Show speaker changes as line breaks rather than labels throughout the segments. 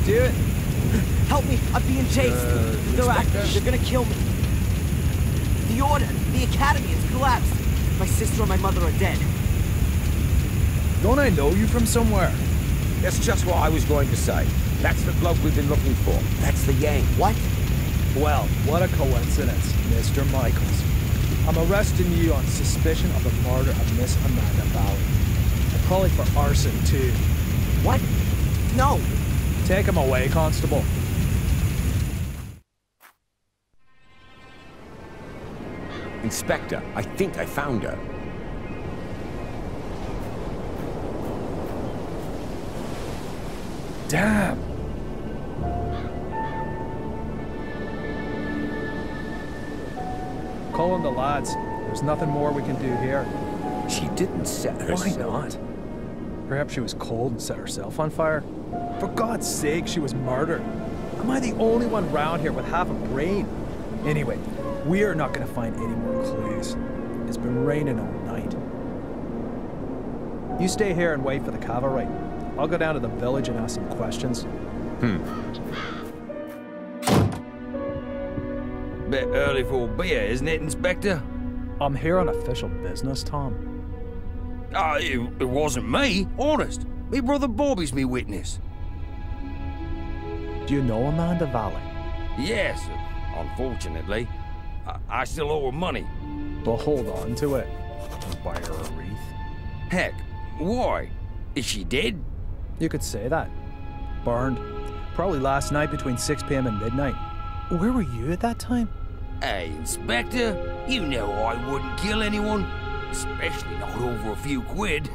do it?
Help me! I'm being chased! They're gonna kill me! The Order! The Academy has collapsed! My sister and my mother are dead.
Don't I know you from somewhere?
That's just what I was going to say. That's the bloke we've been looking for. That's the Yank.
What?
Well, what a coincidence, Mr. Michaels. I'm arresting you on suspicion of the murder of Miss Amanda Valley. And probably for arson, too.
What? No!
Take him away, Constable.
Inspector, I think I found her.
Damn! Call in the lads. There's nothing more we can do here.
She didn't set herself.
Why not? Perhaps she was cold and set herself on fire? For God's sake, she was murdered. Am I the only one around here with half a brain? Anyway, we are not going to find any more clues. It's been raining all night. You stay here and wait for the cavalry. I'll go down to the village and ask some questions.
Bit early for a beer, isn't it, Inspector?
I'm here on official business, Tom.
It wasn't me, honest. Me brother Bobby's me witness.
Do you know Amanda Valley?
Yes, unfortunately. I still owe her money.
Well, hold on to it. I'll buy her a wreath.
Heck, why? Is she dead?
You could say that. Burned. Probably last night between 6 p.m. and midnight. Where were you at that time?
Hey, Inspector, you know I wouldn't kill anyone. Especially not over a few quid.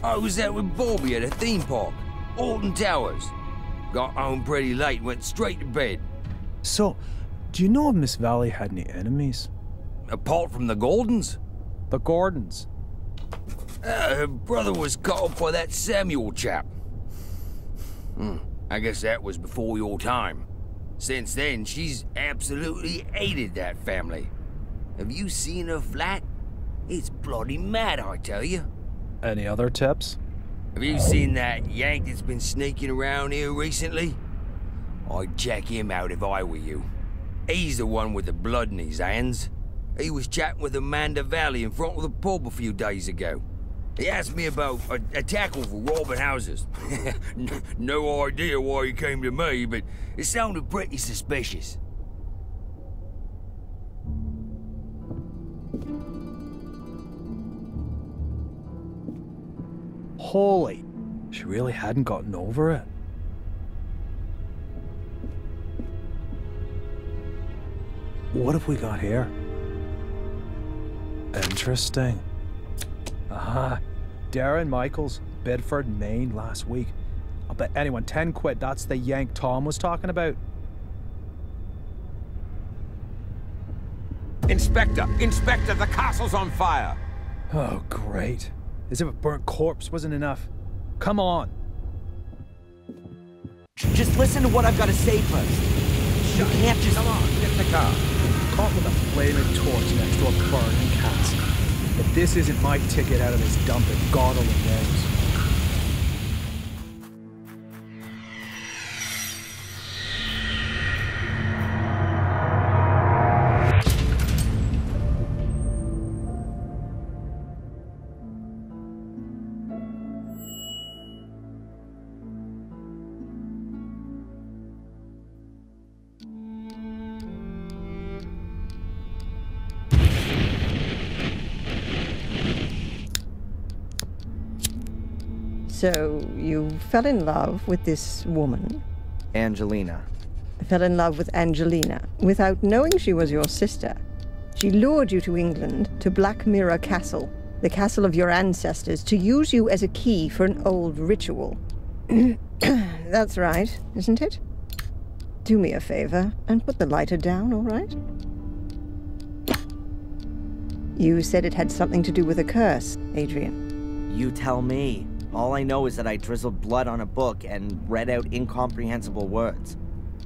I was out with Bobby at a theme park, Alton Towers. Got home pretty late and went straight to bed.
So, do you know if Miss Valley had any enemies?
Apart from the Gordons?
The Gordons?
Her brother was caught up by that Samuel chap. I guess that was before your time. Since then, she's absolutely hated that family. Have you seen her flat? It's bloody mad, I tell you.
Any other tips?
Have you seen that Yank that's been sneaking around here recently? I'd check him out if I were you. He's the one with the blood in his hands. He was chatting with Amanda Valley in front of the pub a few days ago. He asked me about a tackle for robbing houses. No idea why he came to me, but it sounded pretty suspicious.
Holy, she really hadn't gotten over it. What have we got here? Interesting. Aha, Darren Michaels, Bedford, Maine, last week. I'll bet anyone 10 quid that's the Yank Tom was talking about.
Inspector! Inspector, the castle's on fire!
Oh, great. As if a burnt corpse wasn't enough. Come on.
Just listen to what I've got to say first. You can't just...
Come on, get in the car.
Caught with a flaming torch next to a burning cask. If this isn't my ticket out of this dump, then God only knows.
So, you fell in love with this woman?
Angelina.
Fell in love with Angelina, without knowing she was your sister. She lured you to England, to Black Mirror Castle, the castle of your ancestors, to use you as a key for an old ritual. That's right, isn't it? Do me a favor, and put the lighter down, all right? You said it had something to do with a curse, Adrian.
You tell me. All I know is that I drizzled blood on a book and read out incomprehensible words.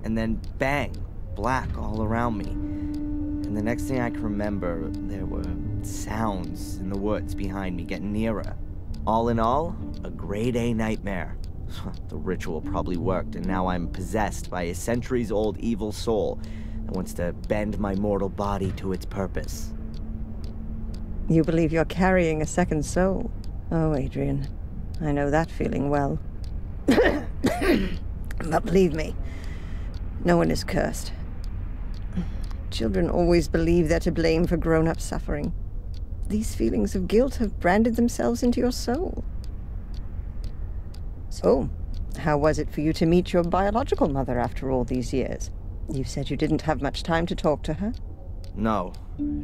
And then bang, black all around me. And the next thing I can remember, there were sounds in the woods behind me getting nearer. All in all, a grade A nightmare. The ritual probably worked, and now I'm possessed by a centuries-old evil soul that wants to bend my mortal body to its purpose.
You believe you're carrying a second soul? Oh, Adrian, I know that feeling well. But believe me, no one is cursed. Children always believe they're to blame for grown-up suffering. These feelings of guilt have branded themselves into your soul. So, how was it for you to meet your biological mother after all these years? You said you didn't have much time to talk to her.
No,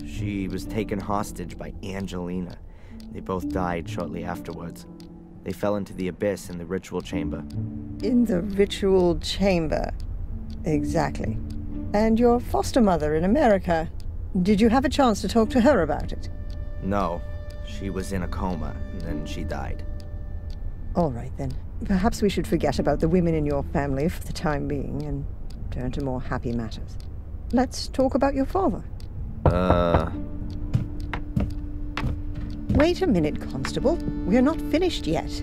she was taken hostage by Angelina. They both died shortly afterwards. They fell into the abyss in the ritual chamber.
In the ritual chamber? Exactly. And your foster mother in America, did you have a chance to talk to her about it?
No, she was in a coma, and then she died.
All right, then. Perhaps we should forget about the women in your family for the time being and turn to more happy matters. Let's talk about your father. Wait a minute, Constable. We're not finished yet.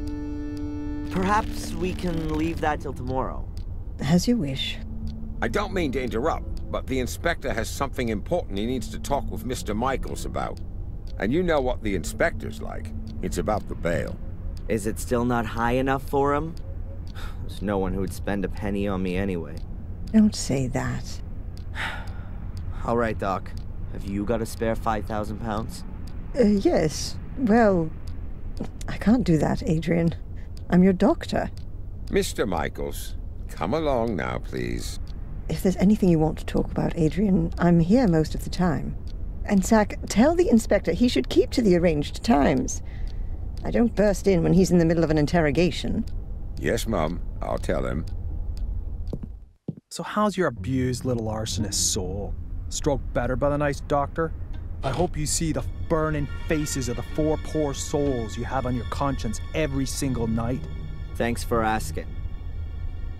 Perhaps we can leave that till tomorrow.
As you wish.
I don't mean to interrupt, but the inspector has something important he needs to talk with Mr. Michaels about. And you know what the inspector's like. It's about the bail.
Is it still not high enough for him? There's no one who would spend a penny on me anyway.
Don't say that.
All right, Doc. Have you got a spare 5,000 pounds?
Yes. Well, I can't do that, Adrian. I'm your doctor.
Mr. Michaels, come along now, please.
If there's anything you want to talk about, Adrian, I'm here most of the time. And Zach, tell the inspector he should keep to the arranged times. I don't burst in when he's in the middle of an interrogation.
Yes, Mum. I'll tell him.
So how's your abused little arsonist soul? Stroke better by the nice doctor? I hope you see the burning faces of the 4 poor souls you have on your conscience every single night.
Thanks for asking.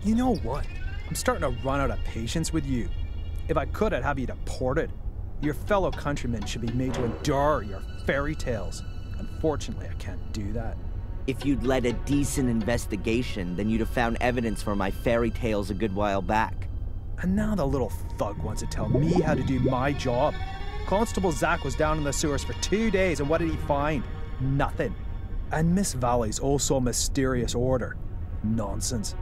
You know what? I'm starting to run out of patience with you. If I could, I'd have you deported. Your fellow countrymen should be made to endure your fairy tales. Unfortunately, I can't do that.
If you'd led a decent investigation, then you'd have found evidence for my fairy tales a good while back.
And now the little thug wants to tell me how to do my job. Constable Zach was down in the sewers for 2 days, and what did he find? Nothing. And Miss Valley's also mysterious order. Nonsense.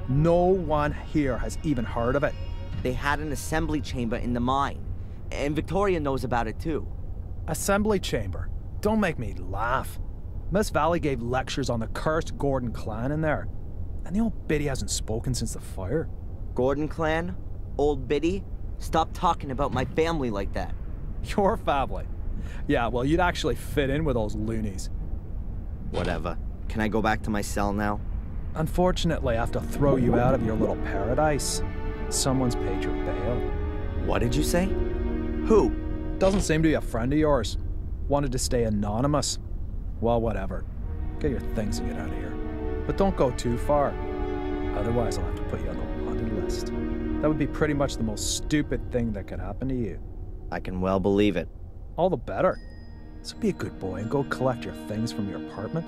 No one here has even heard of it.
They had an assembly chamber in the mine, and Victoria knows about it too.
Assembly chamber? Don't make me laugh. Miss Valley gave lectures on the cursed Gordon clan in there. And the old biddy hasn't spoken since the fire.
Gordon clan? Old biddy? Stop talking about my family like that.
Your family? Yeah, well, you'd actually fit in with those loonies.
Whatever. Can I go back to my cell now?
Unfortunately, I have to throw you out of your little paradise. Someone's paid your bail.
What did you say? Who?
Doesn't seem to be a friend of yours. Wanted to stay anonymous. Well, whatever. Get your things and get out of here. But don't go too far. Otherwise, I'll have to put you on the wanted list. That would be pretty much the most stupid thing that could happen to you.
I can well believe it.
All the better. So be a good boy and go collect your things from your apartment.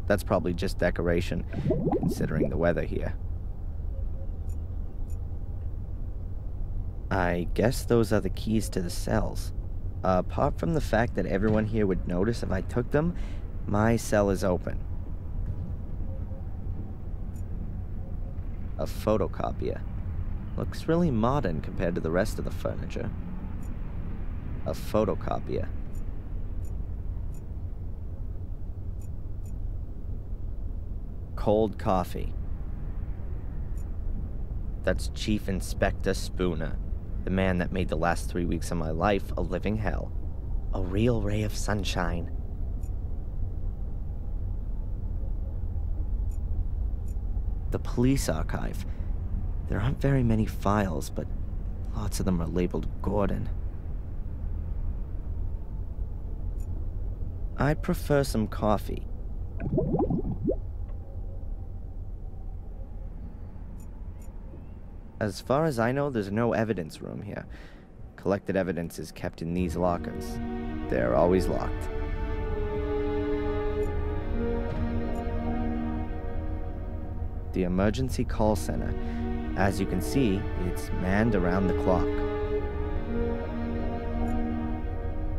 That's probably just decoration, considering the weather here. I guess those are the keys to the cells. Apart from the fact that everyone here would notice if I took them, my cell is open. A photocopier. Looks really modern compared to the rest of the furniture. A photocopier. Cold coffee. That's Chief Inspector Spooner, the man that made the last 3 weeks of my life a living hell. A real ray of sunshine. The police archive. There aren't very many files, but lots of them are labeled Gordon. I'd prefer some coffee. As far as I know, there's no evidence room here. Collected evidence is kept in these lockers. They're always locked. The emergency call center. As you can see, it's manned around the clock.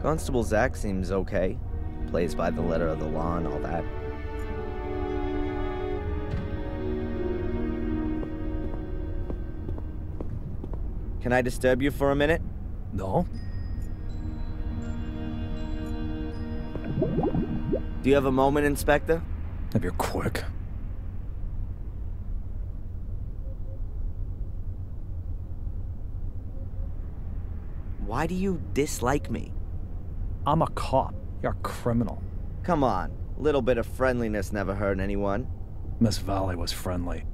Constable Zach seems okay. Plays by the letter of the law and all that. Can I disturb you for a minute?
No?
Do you have a moment, Inspector?
If you're quick.
Why do you dislike me?
I'm a cop. You're a criminal.
Come on, a little bit of friendliness never hurt anyone.
Miss Valley was friendly.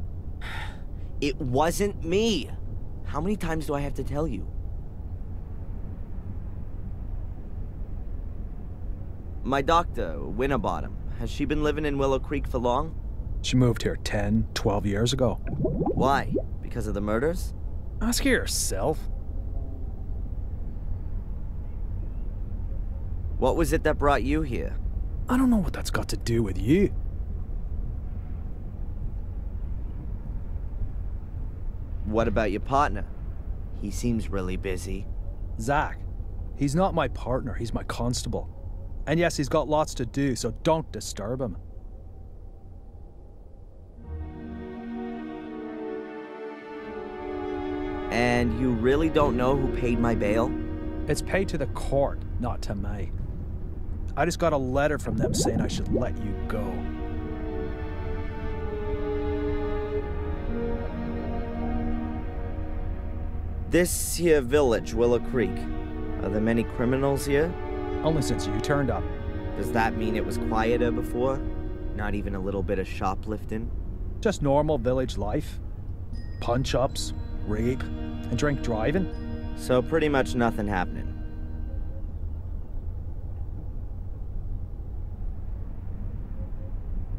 It wasn't me! How many times do I have to tell you? My doctor, Winterbottom, has she been living in Willow Creek for long?
She moved here 10, 12 years ago.
Why? Because of the murders?
Ask her yourself.
What was it that brought you here?
I don't know what that's got to do with you.
What about your partner? He seems really busy.
Zach. He's not my partner, he's my constable. And yes, he's got lots to do, so don't disturb him.
And you really don't know who paid my bail?
It's paid to the court, not to me. I just got a letter from them saying I should let you go.
This here village, Willow Creek, are there many criminals here?
Only since you turned up.
Does that mean it was quieter before? Not even a little bit of shoplifting?
Just normal village life. Punch-ups, rape, and drink driving.
So pretty much nothing happening.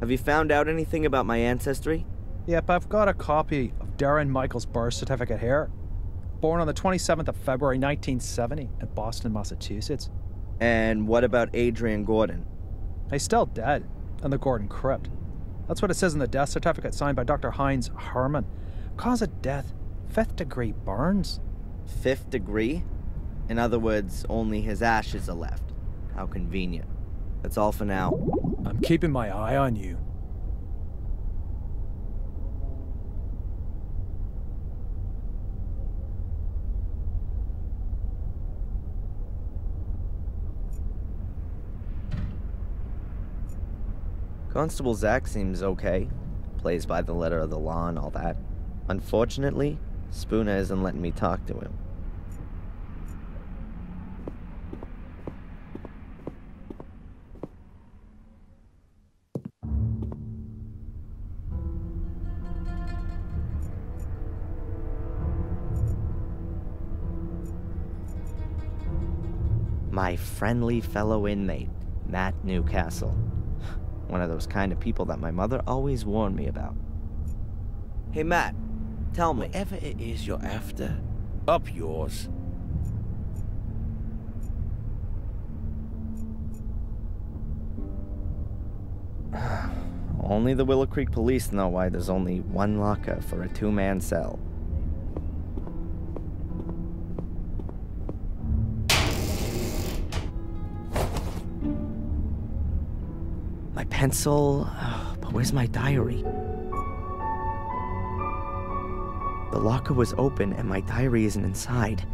Have you found out anything about my ancestry?
Yep, I've got a copy of Darren Michaels' birth certificate here. Born on the 27th of February 1970 in Boston, Massachusetts.
And what about Adrian Gordon?
He's still dead in the Gordon crypt. That's what it says in the death certificate signed by Dr. Heinz Herman. Cause of death, 5th degree burns.
5th degree? In other words, only his ashes are left. How convenient. That's all for now.
I'm keeping my eye on you.
Constable Zach seems okay. Plays by the letter of the law and all that. Unfortunately, Spooner isn't letting me talk to him. My friendly fellow inmate, Matt Newcastle. One of those kind of people that my mother always warned me about. Hey Matt, tell me.
Whatever it is you're after, up yours.
Only the Willow Creek police know why there's only one locker for a 2-man cell. My pencil, but where's my diary? The locker was open and my diary isn't inside.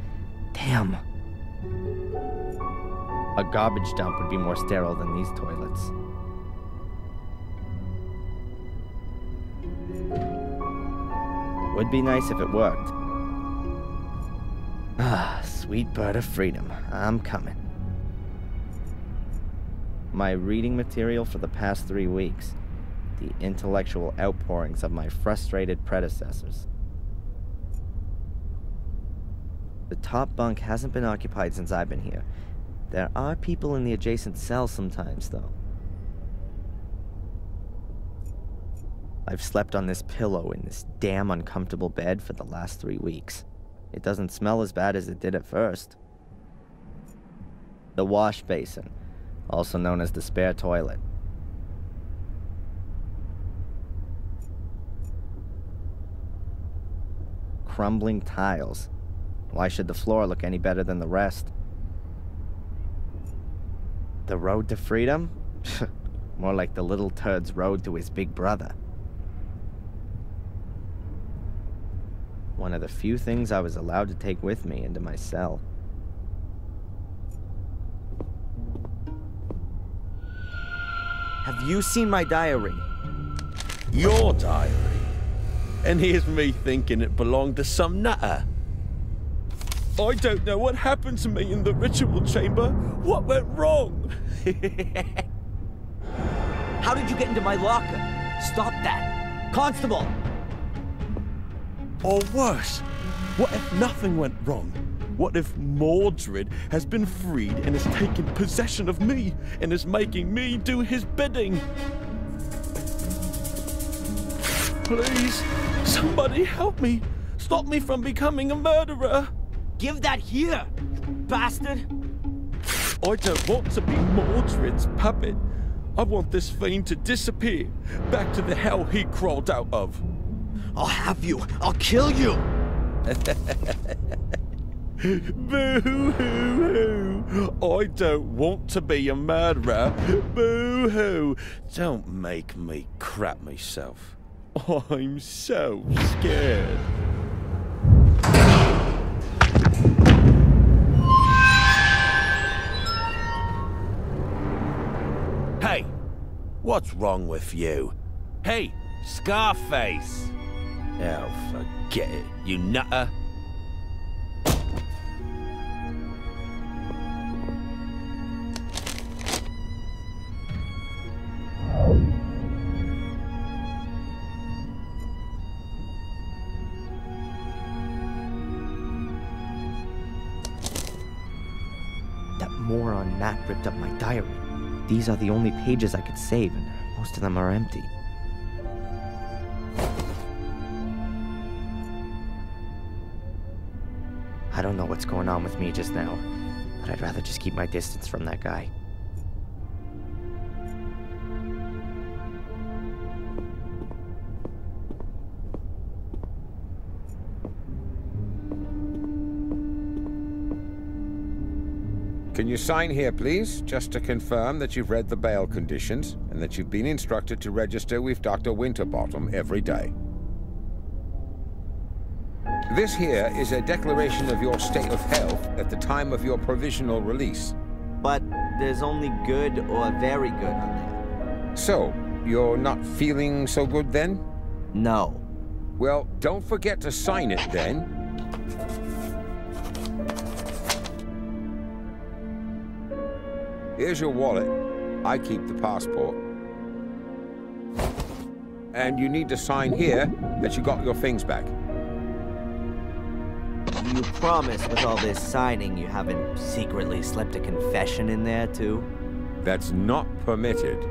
Damn. A garbage dump would be more sterile than these toilets. Would be nice if it worked. Ah, sweet bird of freedom. I'm coming. My reading material for the past 3 weeks. The intellectual outpourings of my frustrated predecessors. The top bunk hasn't been occupied since I've been here. There are people in the adjacent cell sometimes, though. I've slept on this pillow in this damn uncomfortable bed for the last 3 weeks. It doesn't smell as bad as it did at first. The wash basin, also known as the spare toilet. Crumbling tiles. Why should the floor look any better than the rest? The road to freedom? More like the little turd's road to his big brother. One of the few things I was allowed to take with me into my cell. Have you seen my diary?
Your diary? And here's me thinking it belonged to some nutter. I don't know what happened to me in the ritual chamber. What went wrong?
How did you get into my locker? Stop that! Constable!
Or worse, what if nothing went wrong? What if Mordred has been freed and has taken possession of me and is making me do his bidding? Please, somebody help me. Stop me from becoming a murderer.
Give that here, you bastard!
I don't want to be Mordred's puppet. I want this fiend to disappear, back to the hell he crawled out of.
I'll have you! I'll kill you!
Boo-hoo-hoo! I don't want to be a murderer. Boo-hoo! Don't make me crap myself. I'm so scared. Hey, what's wrong with you? Hey, Scarface! Oh, forget it, you nutter.
That moron Matt ripped up my diary. These are the only pages I could save, and most of them are empty. I don't know what's going on with me just now, but I'd rather just keep my distance from that guy.
Can you sign here, please, just to confirm that you've read the bail conditions and that you've been instructed to register with Dr. Winterbottom every day? This here is a declaration of your state of health at the time of your provisional release.
But there's only good or very good on there.
So, you're not feeling so good then?
No.
Well, don't forget to sign it then. Here's your wallet. I keep the passport. And you need to sign here that you got your things back.
You promise with all this signing you haven't secretly slipped a confession in there, too?
That's not permitted.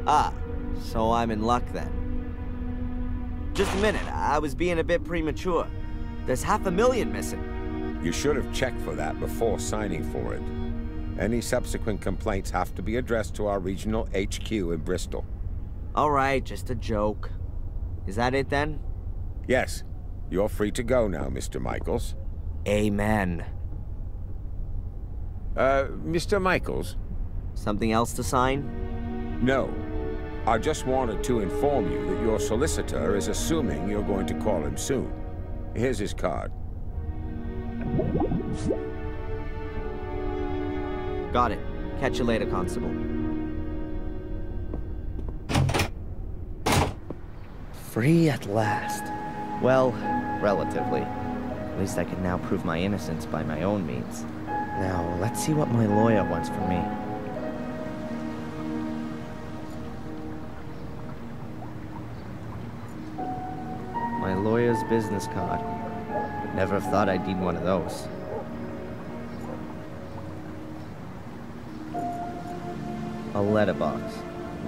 Ah, so I'm in luck then. Just a minute, I was being a bit premature. There's $500,000 missing.
You should have checked for that before signing for it. Any subsequent complaints have to be addressed to our regional HQ in Bristol.
All right, just a joke. Is that it then?
Yes. You're free to go now, Mr. Michaels.
Amen.
Mr. Michaels?
Something else to sign?
No. I just wanted to inform you that your solicitor is assuming you're going to call him soon. Here's his card.
Got it. Catch you later, Constable. Free at last. Well, relatively. At least I can now prove my innocence by my own means. Now, let's see what my lawyer wants from me. My lawyer's business card. Never have thought I'd need one of those. A letterbox.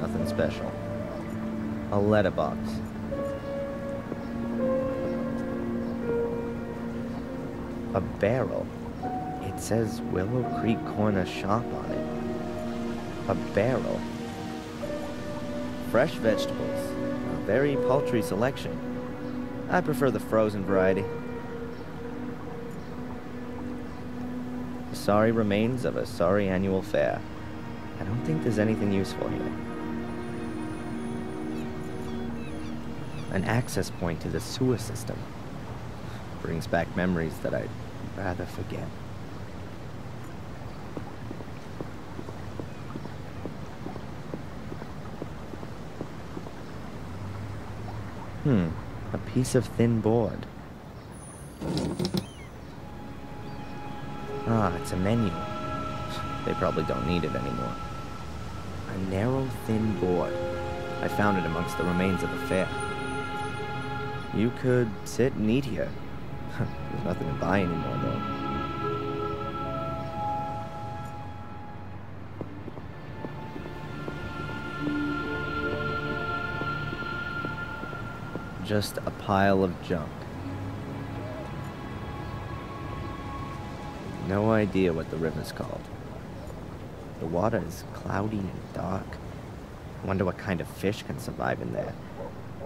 Nothing special. A letterbox. A barrel. It says Willow Creek Corner Shop on it. A barrel. Fresh vegetables. A very paltry selection. I prefer the frozen variety. The sorry remains of a sorry annual fair. I don't think there's anything useful here. An access point to the sewer system. Brings back memories that I'd rather forget. A piece of thin board. Ah, it's a menu. They probably don't need it anymore. A narrow, thin board. I found it amongst the remains of the fair. You could sit and eat here. There's nothing to buy anymore, though. Just a pile of junk. No idea what the river's called. The water is cloudy and dark. I wonder what kind of fish can survive in there,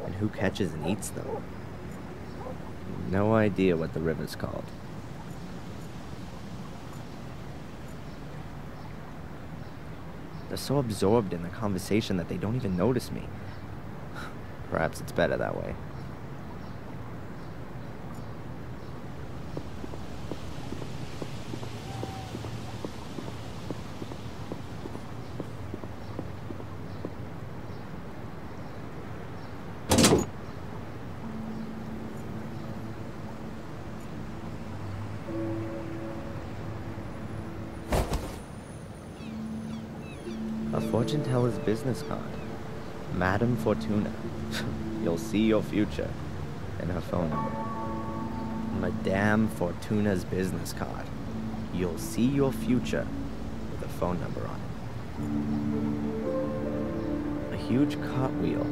and who catches and eats them. No idea what the river's called. They're so absorbed in the conversation that they don't even notice me. Perhaps it's better that way. A fortune teller's business card. Madame Fortuna. You'll see your future. And her phone number. Madame Fortuna's business card. You'll see your future. With a phone number on it. A huge cartwheel.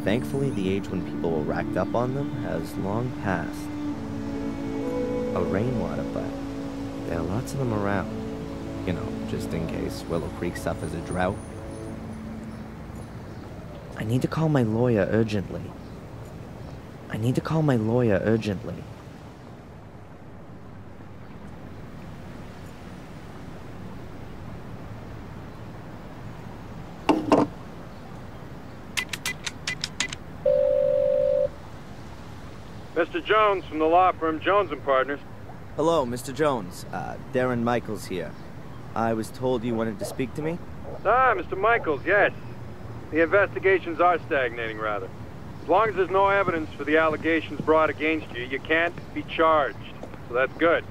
Thankfully, the age when people were racked up on them has long passed. A rainwater butt. There are lots of them around. You know, just in case Willow Creek suffers a drought. I need to call my lawyer urgently. I need to call my lawyer urgently.
Mr. Jones from the law firm Jones & Partners.
Hello, Mr. Jones. Darren Michaels here. I was told you wanted to speak to me?
Ah, Mr. Michaels, yes. The investigations are stagnating, rather. As long as there's no evidence for the allegations brought against you, you can't be charged. So that's good.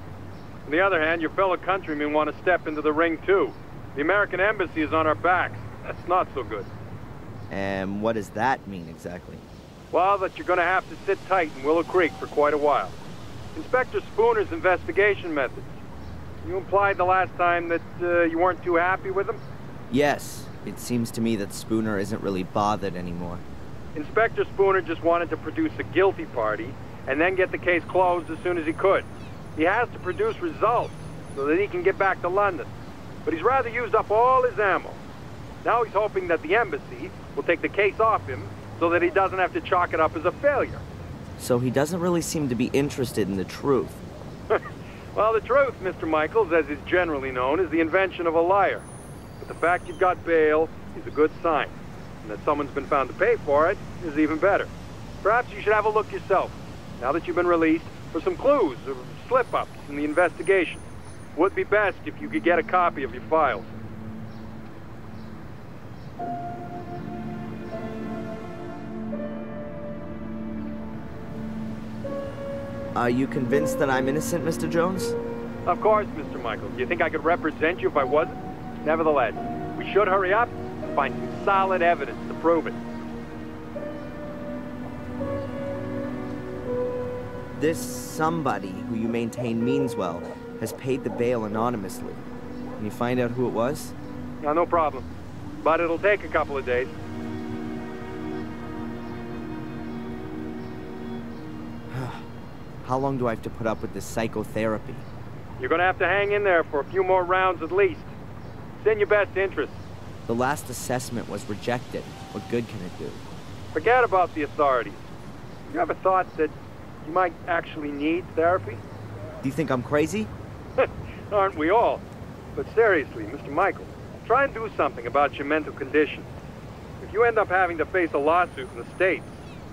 On the other hand, your fellow countrymen want to step into the ring, too. The American embassy is on our backs. That's not so good.
And what does that mean, exactly?
Well, that you're going to have to sit tight in Willow Creek for quite a while. Inspector Spooner's investigation methods. You implied the last time that you weren't too happy with him?
Yes. It seems to me that Spooner isn't really bothered anymore.
Inspector Spooner just wanted to produce a guilty party and then get the case closed as soon as he could. He has to produce results so that he can get back to London. But he's rather used up all his ammo. Now he's hoping that the embassy will take the case off him so that he doesn't have to chalk it up as a failure.
So he doesn't really seem to be interested in the truth.
Well, the truth, Mr. Michaels, as is generally known, is the invention of a liar. But the fact you've got bail is a good sign. And that someone's been found to pay for it is even better. Perhaps you should have a look yourself, now that you've been released, for some clues or slip-ups in the investigation. Would be best if you could get a copy of your files.
Are you convinced that I'm innocent, Mr. Jones?
Of course, Mr. Michaels. Do you think I could represent you if I wasn't? Nevertheless, we should hurry up and find some solid evidence to prove it.
This somebody who you maintain means well has paid the bail anonymously. Can you find out who it was?
No problem. but it'll take a couple of days.
How long do I have to put up with this psychotherapy?
You're gonna have to hang in there for a few more rounds at least. It's in your best interest.
The last assessment was rejected. What good can it do?
Forget about the authorities. You ever thought that you might actually need therapy?
Do you think I'm crazy?
Aren't we all? But seriously, Mr. Michaels, try and do something about your mental condition. If you end up having to face a lawsuit in the States,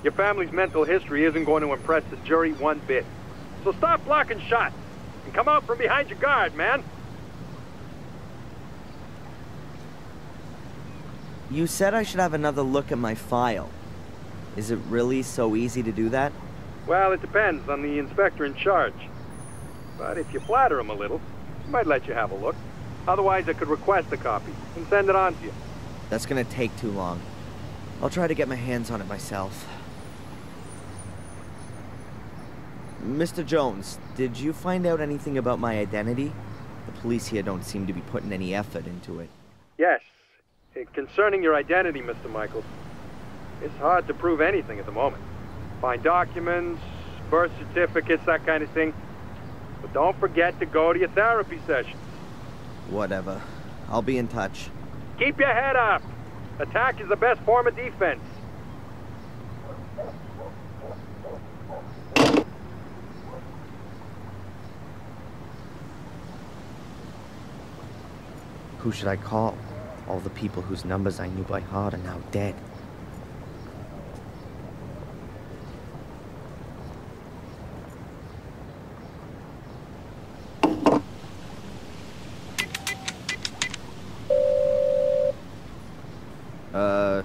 your family's mental history isn't going to impress the jury one bit. So stop blocking shots and come out from behind your guard, man.
You said I should have another look at my file. Is it really so easy to do that?
Well, it depends on the inspector in charge. But if you flatter him a little, he might let you have a look. Otherwise, I could request a copy and send it on to you.
That's gonna take too long. I'll try to get my hands on it myself. Mr. Jones, did you find out anything about my identity? The police here don't seem to be putting any effort into it.
Yes. Concerning your identity, Mr. Michaels, it's hard to prove anything at the moment. Find documents, birth certificates, that kind of thing. But don't forget to go to your therapy sessions.
Whatever. I'll be in touch.
Keep your head up. Attack is the best form of defense.
Who should I call? All the people whose numbers I knew by heart are now dead.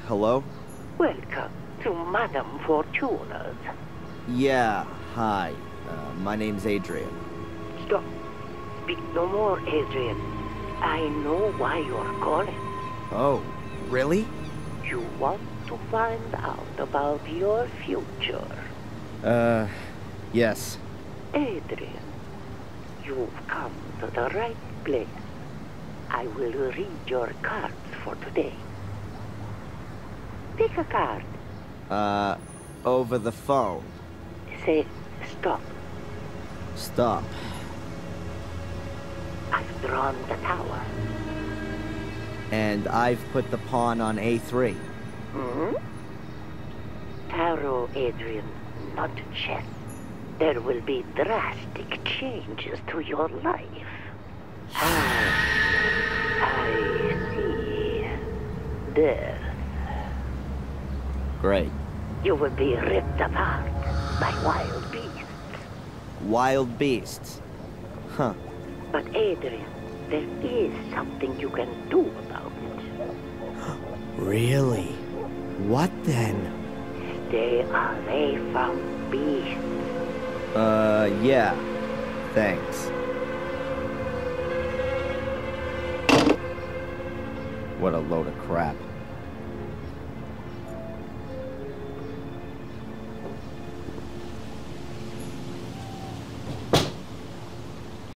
Hello?
Welcome to Madame Fortuna's.
Yeah, hi. My name's Adrian.
Stop. Speak no more, Adrian. I know why you're calling.
Oh, really?
You want to find out about your future.
Yes.
Adrian, you've come to the right place. I will read your cards for today. Pick a card.
Over the phone.
Say stop.
Stop.
I've drawn the tower.
And I've put the pawn on A3.
Tarot, Adrian, not chess. There will be drastic changes to your life. I see. Death.
Great.
You will be ripped apart by wild beasts.
Wild beasts? Huh.
But Adrian, there is something you can do about it.
Really? What then?
Stay away from beasts.
Yeah. Thanks. What a load of crap.